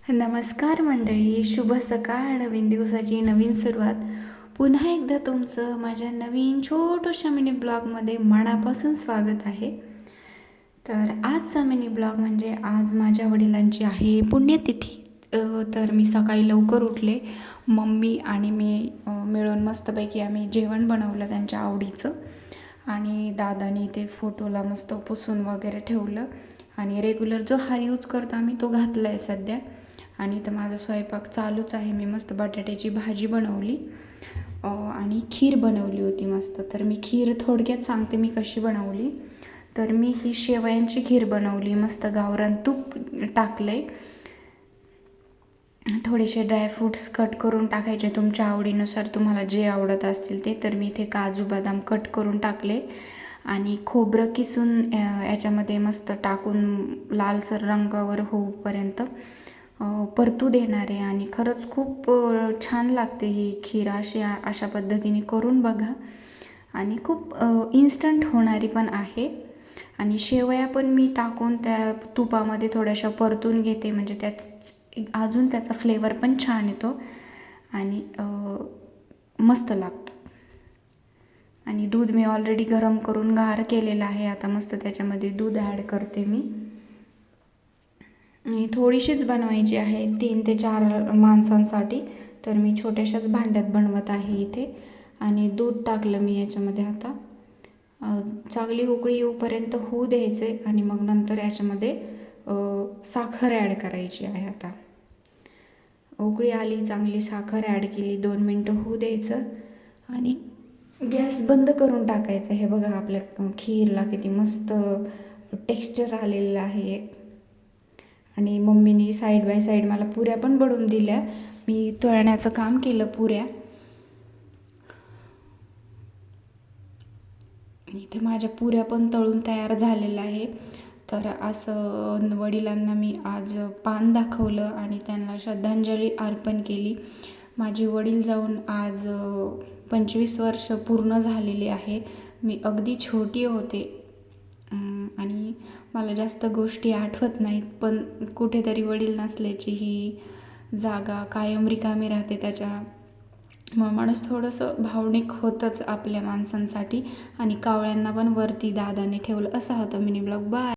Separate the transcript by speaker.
Speaker 1: नमस्कार मंडळी, शुभ सकाळ. नवीन दिवसाची नवीन सुरुवात. पुन्हा एकदा तुमचं माझ्या नवीन छोट्याशा मिनी ब्लॉगमध्ये मनापासून स्वागत आहे. तर आजचा मिनी ब्लॉग म्हणजे आज माझ्या वडिलांची आहे पुण्यतिथी. तर मी सकाळी लवकर उठले. मम्मी आणि मी मिळून मस्तपैकी आम्ही जेवण बनवलं त्यांच्या आवडीचं. आणि दादानी ते फोटोला मस्त पुसून वगैरे ठेवलं. आणि रेग्युलर जो हार यूज करतो आम्ही तो घातला आहे सध्या. आणि तर माझा स्वयंपाक चालूच आहे. मी मस्त बटाट्याची भाजी बनवली आणि खीर बनवली होती मस्त. तर मी खीर थोडक्यात सांगते मी कशी बनवली. तर मी ही शेवयांची खीर बनवली. मस्त गावरान तूप टाकले, थोडेसे ड्रायफ्रूट्स कट करून टाकायचे तुमच्या आवडीनुसार, तुम्हाला जे आवडत असतील ते. तर मी इथे काजू बदाम कट करून टाकले आणि खोबरं किसून याच्यामध्ये मस्त टाकून लालसर रंगावर होऊपर्यंत परतू देणार आहे. आणि खरंच खूप छान लागते ही खीर. अशा पद्धतीने करून बघा. आणि खूप इन्स्टंट होणारी पण आहे. आणि शेवया पण मी टाकून त्या तुपामध्ये थोड्याशा परतून घेते, म्हणजे अजून त्याचा फ्लेवर पण छान येतो आणि मस्त लागतं. आणि दूध मी ऑलरेडी गरम करून गार केलेलं आहे. आता मस्त त्याच्यामध्ये दूध ॲड करते मी. आणि थोडीशीच बनवायची आहे 3 ते 4 माणसांसाठी. तर मी छोट्याशाच भांड्यात बनवत आहे इथे. आणि दूध टाकलं मी याच्यामध्ये. आता चांगली उकळी येऊपर्यंत होऊ द्यायचे आणि मग नंतर याच्यामध्ये साखर ॲड करायची आहे. आता उकळी आली, चांगली साखर ॲड केली, 2 मिनटं होऊ द्यायचं आणि गॅस बंद करून टाकायचं. हे बघा आपल्या खीरला किती मस्त टेक्स्चर आलेलं आहे. आणि मम्मीनी साईड बाय साईड मला पुऱ्या पण बनवून दिल्या. मी तळण्याचं काम केलं पुऱ्या. इथे माझ्या पुऱ्या पण तळून तयार झालेल्या आहे. तर असं वडिलांना मी आज पान दाखवलं आणि त्यांना श्रद्धांजली अर्पण केली. माझे वडील जाऊन आज 25 वर्ष पूर्ण झालेली आहे. मी अगदी छोटी होते आणि मला जास्त गोष्टी आठवत नाहीत. पण कुठेतरी वडील नसल्याची ही जागा कायम रिकामी राहते. मग माणूस थोडंसं भावनिक होतंच आपल्या माणसांसाठी. आणि कावळ्यांना पण वरती दादाने ठेवलं. असा होता मिनी ब्लॉग. बाय.